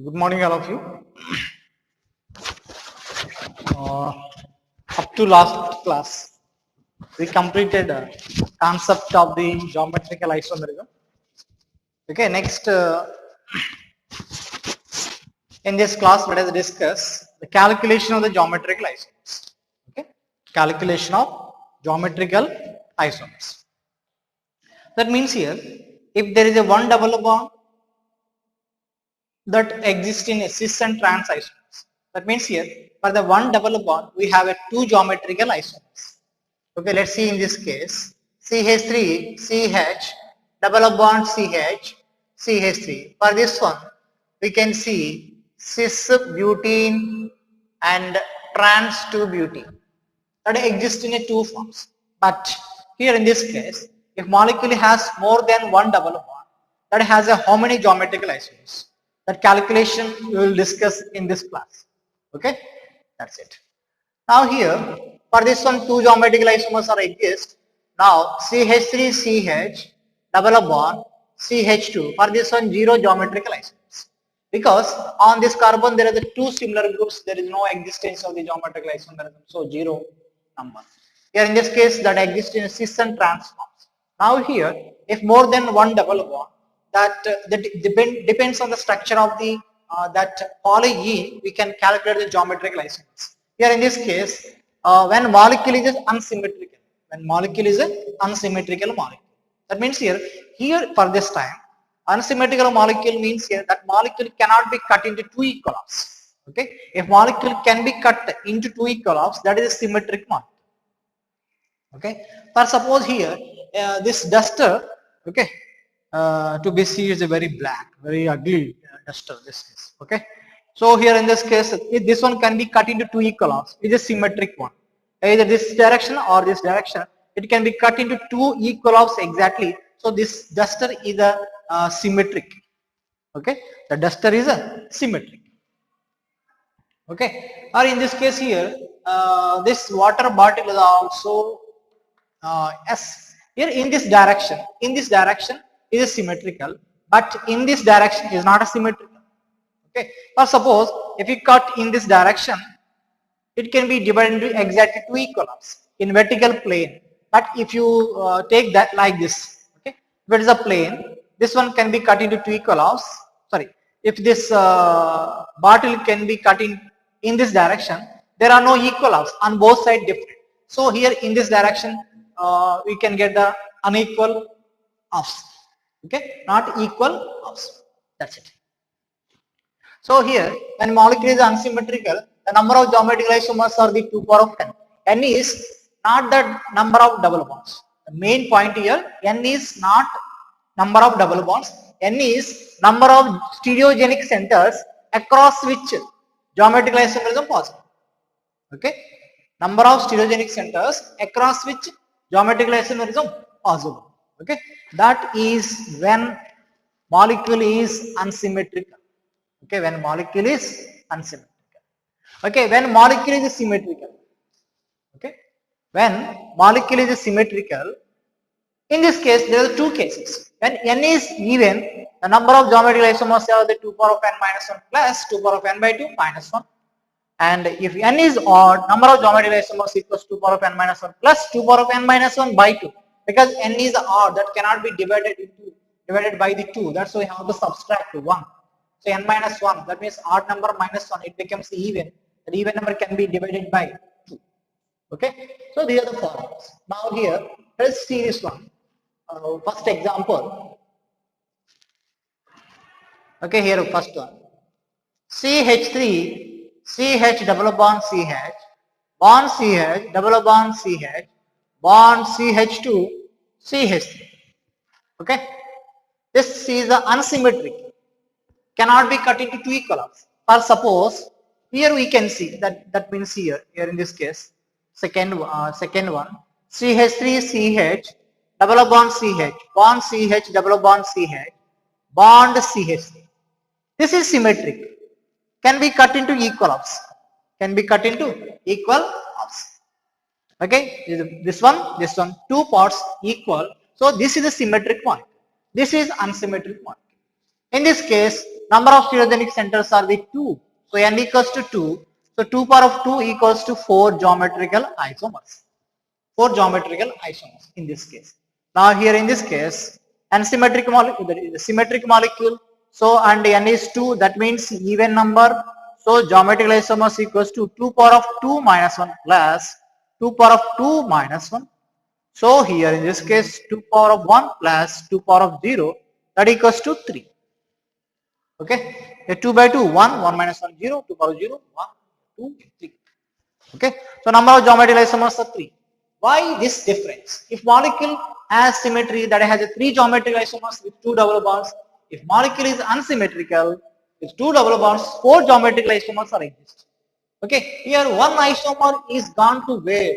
Good morning, all of you. Uh, Up to last class, we completed concept of the geometrical isomerism. Okay, next in this class, let us discuss the calculation of the geometrical isomers. Okay, calculation of geometrical isomers. That means here, if there is a one double bond that exists in a cis and trans isomers. That means here for the one double bond we have a two geometrical isomers. Okay, let's see in this case CH3 CH double bond CH CH3. For this one we can see cis butene and trans 2 butene that exist in a two forms. But here in this case, if molecule has more than one double bond, that has a how many geometrical isomers? That calculation we will discuss in this class. Okay, that's it. Now here, for this one, two geometrical isomers are exist. Now CH3CH double bond CH2. For this one, zero geometrical isomers. Because on this carbon there are the two similar groups, there is no existence of the geometrical isomerism, so zero number. Here in this case that exists in cis and trans forms. Now here, if more than one double bond, that depends on the structure of the that polyene, we can calculate the geometrical isomers. Here in this case, when molecule is unsymmetrical, molecule, that means here for this time, unsymmetrical molecule means here that molecule cannot be cut into two equal halves. Okay, if molecule can be cut into two equal halves, that is a symmetric molecule. Okay, for suppose here this duster, okay, to be seen is a very black, very ugly duster. This is okay. So here in this case, if this one can be cut into two equal halves, it is a symmetric one. Either this direction or this direction, it can be cut into two equal halves exactly. So this duster is a symmetric. Okay, the duster is a symmetric. Okay, or in this case here, this water bottle is also S. Here in this direction is symmetrical, but in this direction is not a symmetrical. Okay, or suppose if you cut in this direction, it can be divided into exactly two equal halves in vertical plane. But if you take that like this, okay, if it is a plane, this one can be cut into two equal halves. Sorry, if this bottle can be cut in this direction, there are no equal halves on both sides different. So here in this direction, we can get the unequal halves. Okay, not equal halves. That's it. So here, when molecule is unsymmetrical, the number of geometrical isomers are the 2 power of n. N is not the number of double bonds. The main point here, n is not number of double bonds. N is number of stereogenic centers across which geometrical isomerism possible. Okay, number of stereogenic centers across which geometrical isomerism possible. Okay, that is when molecule is unsymmetrical. Okay, when molecule is unsymmetrical. Okay, when molecule is symmetrical. Okay, when molecule is symmetrical, in this case there are two cases. When n is even, the number of geometrical isomers are the 2 power of n minus 1 plus 2 power of n by 2 minus 1. And if n is odd, number of geometrical isomers equals 2 power of n minus 1 plus 2 power of n minus 1 by 2. Because n is odd, that cannot be divided by the 2. That's why we have to subtract 1. So n minus 1, that means odd number minus 1, it becomes even. The even number can be divided by 2. Okay, so these are the formulas. Now here, let's see this one. First example. Okay, here first one. CH3, CH double bond CH, double bond CH, bond CH2, CH3. Okay, this is the unsymmetric. Cannot be cut into two equal halves. For suppose here we can see that means here in this case second one CH3CH double bond CH double bond CH bond CH3. This is symmetric. Can be cut into equal halves. Okay, this one, two parts equal. So this is a symmetric one. This is unsymmetric one. In this case, number of stereogenic centers are the 2. So n equals to 2. So 2 power of 2 equals to 4 geometrical isomers. 4 geometrical isomers in this case. Now here in this case, n symmetric molecule, that is a symmetric molecule. So and n is 2, that means even number. So geometrical isomers equals to 2 power of 2 minus 1 plus 2 power of 2 minus 1. So here in this case 2 power of 1 plus 2 power of 0, that equals to 3. Okay, the 2 by 2, 1, 1 minus 1, 0, 2 power of 0, 1, 2, 3. Okay, so number of geometrical isomers are 3. Why this difference? If molecule has symmetry, that has a 3 geometrical isomers with 2 double bonds. If molecule is unsymmetrical with 2 double bonds, 4 geometrical isomers are exist. Okay, here one isomer is gone to where?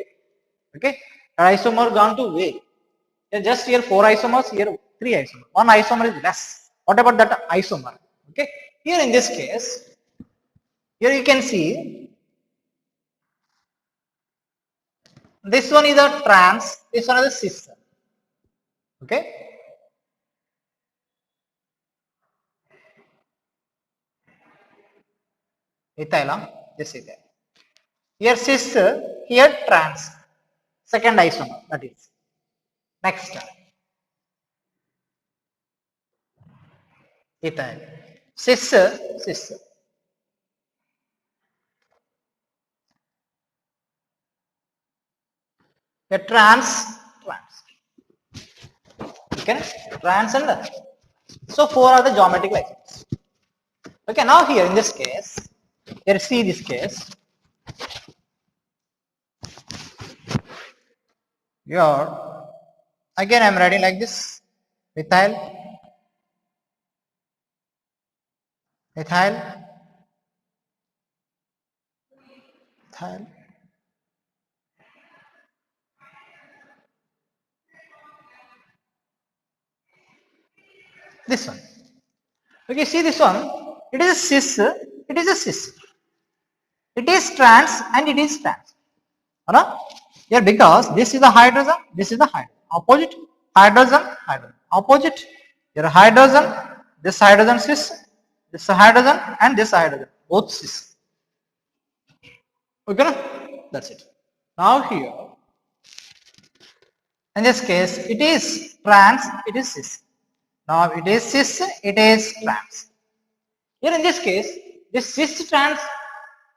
Okay, an isomer gone to where? Just here 4 isomers, here 3 isomers. One isomer is less. What about that isomer? Okay, here in this case, here you can see this one is a trans, this one is a cis. Okay, ethyl, this ethyl. Here cis, here trans, second isomer, that is. Next, ethyl. Cis, cis. Here trans, trans. Okay, trans and so 4 are the geometric isomers. Okay, now here in this case, here see this case. Here again I am writing like this: ethyl, ethyl, ethyl. This one. Okay, see this one. It is a cis. It is a cis. It is trans and it is trans. Right? Here because this is the hydrogen. This is the hydrogen. Opposite hydrogen, hydrogen. Opposite. Here hydrogen. This hydrogen cis. This hydrogen and this hydrogen. Both cis. Okay, that's it. Now here, in this case, it is trans. It is cis. Now it is cis. It is trans. Here in this case, this cis trans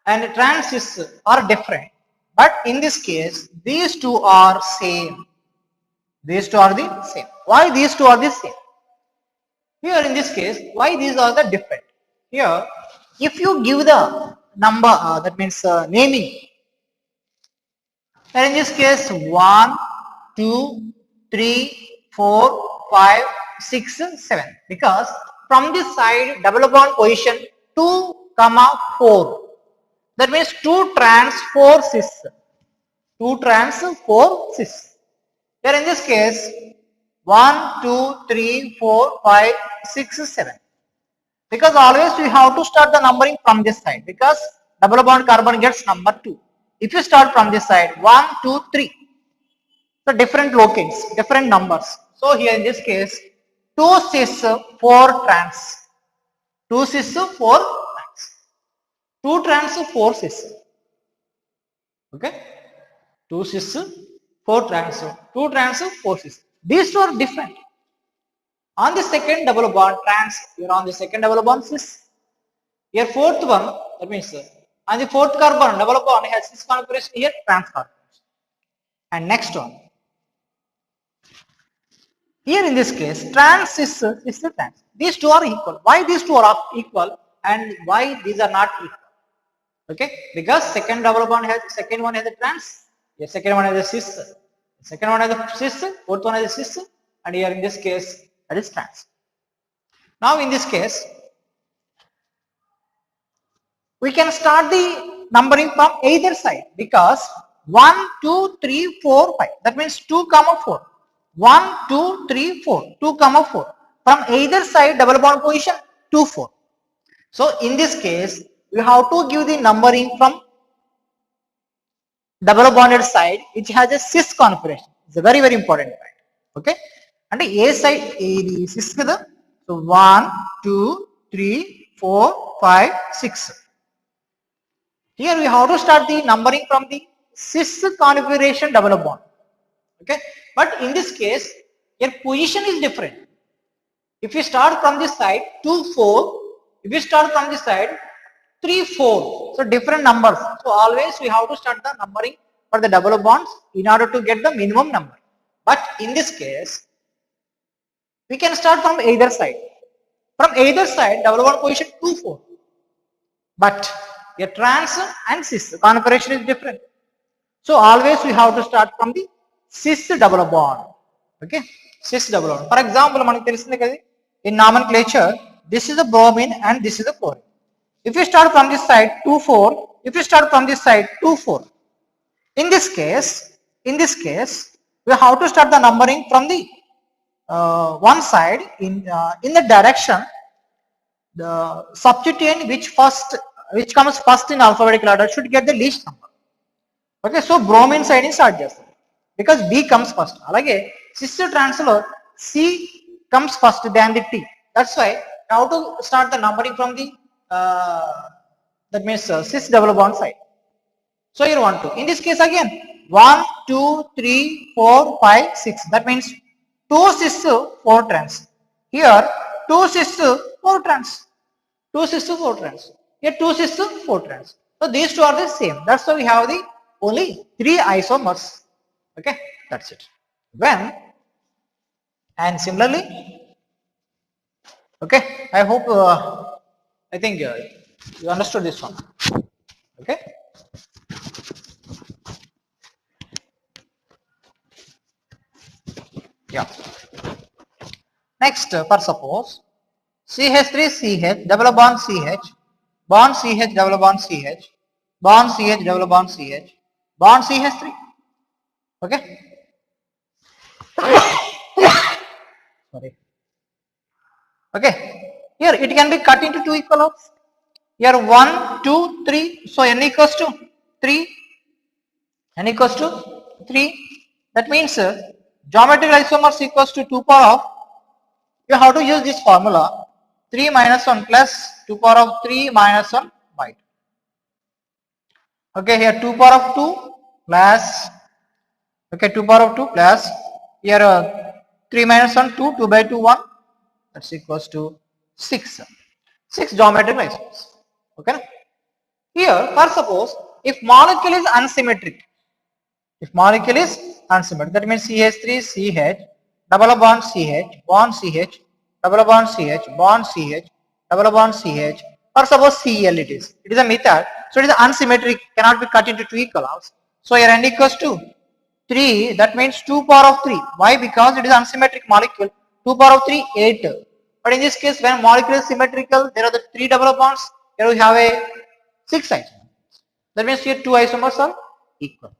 and trans cis are different, but in this case, these two are same. These two are the same. Why these two are the same? Here in this case, why these are the different? Here, if you give the number, that means naming. Here in this case, 1, 2, 3, 4, 5, 6, 7. Because from this side, double bond position 2, 4. That means 2 trans, 4 cis. 2 trans, 4 cis. Here in this case, 1, 2, 3, 4, 5, 6, 7. Because always we have to start the numbering from this side, because double bond carbon gets number 2. If you start from this side, 1, 2, 3. So different locates, different numbers. So here in this case, 2 cis, 4 trans. 2 cis, 4 trans. 2 trans, 4 cis. Okay? 2 cis, 4 trans. 2 trans, 4 cis. These two are different. On the second double bond trans, you are on the second double bond cis. Here fourth one, that means on the fourth carbon double bond has cis configuration, here trans configuration. And next one. Here in this case, trans cis is the trans. These two are equal. Why these two are equal and why these are not equal? Okay, because second double bond has, second one has a trans, the second one has a cis, second one has a cis, fourth one has a cis, and here in this case that is trans. Now in this case, we can start the numbering from either side, because 1, 2, 3, 4, 5. That means 2, 4. 1, 2, 3, 4. 2, 4. From either side double bond position 2, 4. So in this case, we have to give the numbering from double bonded side which has a cis configuration. It's a very, very important point. Okay. And A side A cis kada. So 1, 2, 3, 4, 5, 6. Here we have to start the numbering from the cis configuration double bond. Okay, but in this case, your position is different. If you start from this side 2, 4, if you start from this side 3, 4, so different numbers. So always we have to start the numbering for the double bonds in order to get the minimum number. But in this case, we can start from either side. From either side, double bond position 2, 4. But your trans and cis configuration is different. So always we have to start from the cis double bond. Okay, cis double bond. For example, in nomenclature, this is a bromine and this is a chlorine. If you start from this side 2, 4, if you start from this side 2, 4. In this case, we have to start the numbering from the one side in the direction the substituent which comes first in alphabetical order should get the least number. Okay, so bromine side is start చేస్తాం because B comes first. అలాగే cis trans లో C comes first than the T. That's why how to start the numbering from the that means cis double bond side. So here 1, 2. In this case again 1, 2, 3, 4, 5, 6. That means 2 cis 4 trans. Here 2 cis 4 trans. 2 cis 4 trans. Here 2 cis 4 trans. So these two are the same. That's why we have the only 3 isomers. Okay, that's it. When and similarly, okay, I hope I think you understood this one. Okay. Yeah. Next, for suppose CH3CH double bond CH, bond CH double bond CH, bond CH double bond CH, bond CH3. Okay. Sorry. Okay. Here it can be cut into two equal halves. Here 1, 2, 3. So n equals to 3. N equals to 3. That means geometrical isomers equals to 2 power of, you have to use this formula 3 minus 1 plus 2 power of 3 minus 1 by 2. Okay, here 2 power of 2 plus, okay, 2 power of 2 plus, here 3 minus 1, 2, 2 by 2, 1, that's equals to 6. 6 geometrical isomers. Okay. Here, for suppose, if molecule is unsymmetric, that means CH3CH, double bond CH, bond CH, double bond CH, bond CH, double bond CH, or suppose Cl it is. It is a method, so it is unsymmetric, cannot be cut into two equal halves. So here n equals to 3, that means 2 power of 3. Why? Because it is unsymmetric molecule. 2 power of 3, 8. But in this case, when molecule is symmetrical, there are the 3 double bonds. Here we have a 6 isomers. That means here 2 isomers are equal.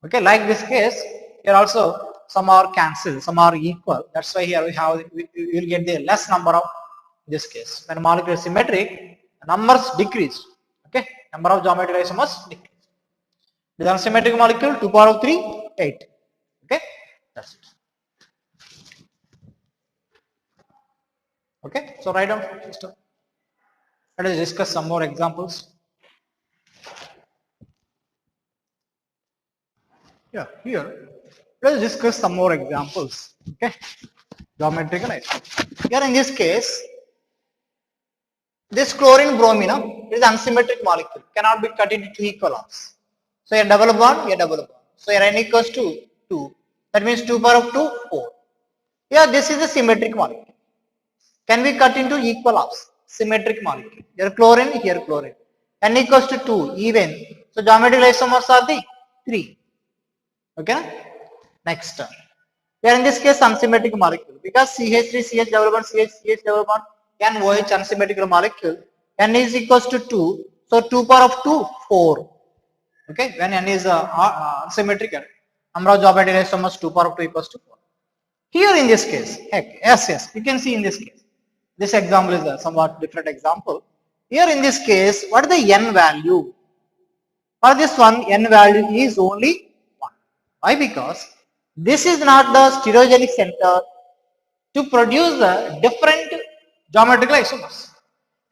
Okay, like this case, here also some are cancelled, some are equal. That's why here we will get the less number of this case. When molecule is symmetric, numbers decrease. Okay, number of geometrical isomers decrease. With unsymmetric molecule, 2 power of 3, 8. Okay, that's it. Okay, so write down system. Let us discuss some more examples. Yeah, here let us discuss some more examples. Okay, geometrical isomers. Here in this case, this chlorine bromine is unsymmetric molecule, cannot be cut into two equal halves. So here double bond, here double bond. So here n equals to 2. That means 2 power of 2, 4. Here this is a symmetric molecule. Can be cut into equal halves. Symmetric molecule. Here chlorine, here chlorine. N equals to 2, even. So geometrical isomers are the 3. Okay. Next term. Here in this case unsymmetric molecule, because CH3CH double bond CH double bond NOH unsymmetrical molecule, N is equals to 2, so 2 power of 2, 4. Okay, when N is unsymmetrical, number of geometrical isomers 2 power of 2 equals to 4. Here in this case, yes, you can see in this case, this example is a somewhat different example. Here in this case, what is the N value? For this one, N value is only 1. Why? Because this is not the stereogenic center to produce the different geometrical isomers.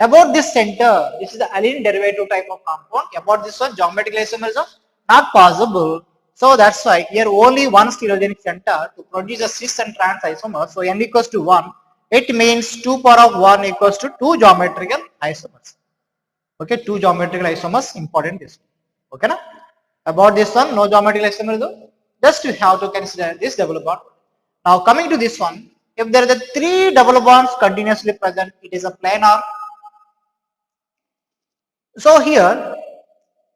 About this center, this is the alene derivative type of compound. About this one, geometrical isomerism not possible. So that's why here only one stereogenic center to produce a cis and trans isomer. So n equals to 1. It means 2 power of 1 equals to 2 geometrical isomers. Okay, 2 geometrical isomers important this. Okay, na? About this one, no geometrical isomerism. Just you have to consider this double bond. Now coming to this one, if there are the 3 double bonds continuously present, it is a planar. So here,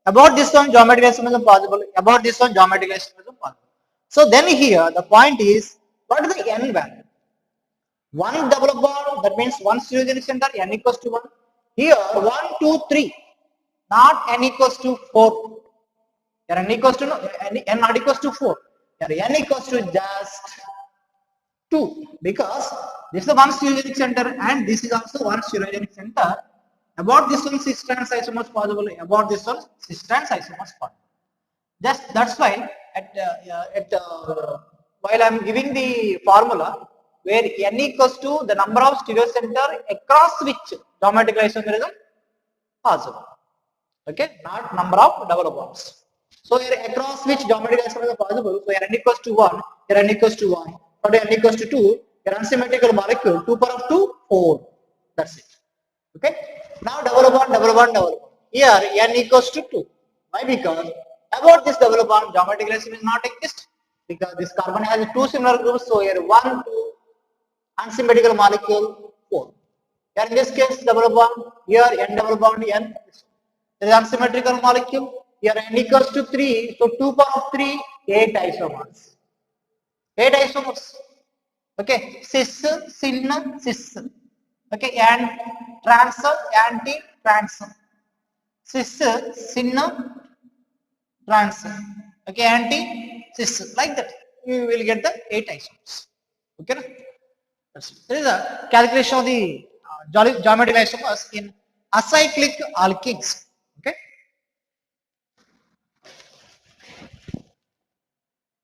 about this one geometrical isomerism possible, about this one geometrical isomerism possible. So then here the point is, what is the n value? One double bond, that means one stereogenic center, n equals to 1. Here 1, 2, 3, not n equals to 4. Here n equals to n not equals to 4. Here n equals to just 2, because this is the one stereogenic center and this is also one stereogenic center. About this one cis trans isomers possible. About this one cis trans isomers possible. Just that's why while I am giving the formula where n equals to the number of stereocenter across which geometrical isomerism possible. Okay, not number of double bonds. So here across which geometrical isomerism possible. So here n equals to 1, here n equals to 1, or n equals to 2, here unsymmetrical molecule 2 power of 2, 4. That's it. Okay. Now double bond, double bond, double bond. Here n equals to 2. Why? Because about this double bond, geometrical isomerism is not exist, because this carbon has 2 similar groups. So here 1, 2, unsymmetrical molecule 4. Here in this case double bond, here n double bond n. There is unsymmetrical molecule. Here n equals to 3. So 2 power of 3, 8 isomers. 8 isomers. Okay, cis, syn, cis. Okay, and trans, anti, trans. Cis, syn, trans. Okay, anti, cis. Like that, you will get the 8 isomers. Okay, there is a calculation of the geometrical isomers in acyclic alkenes.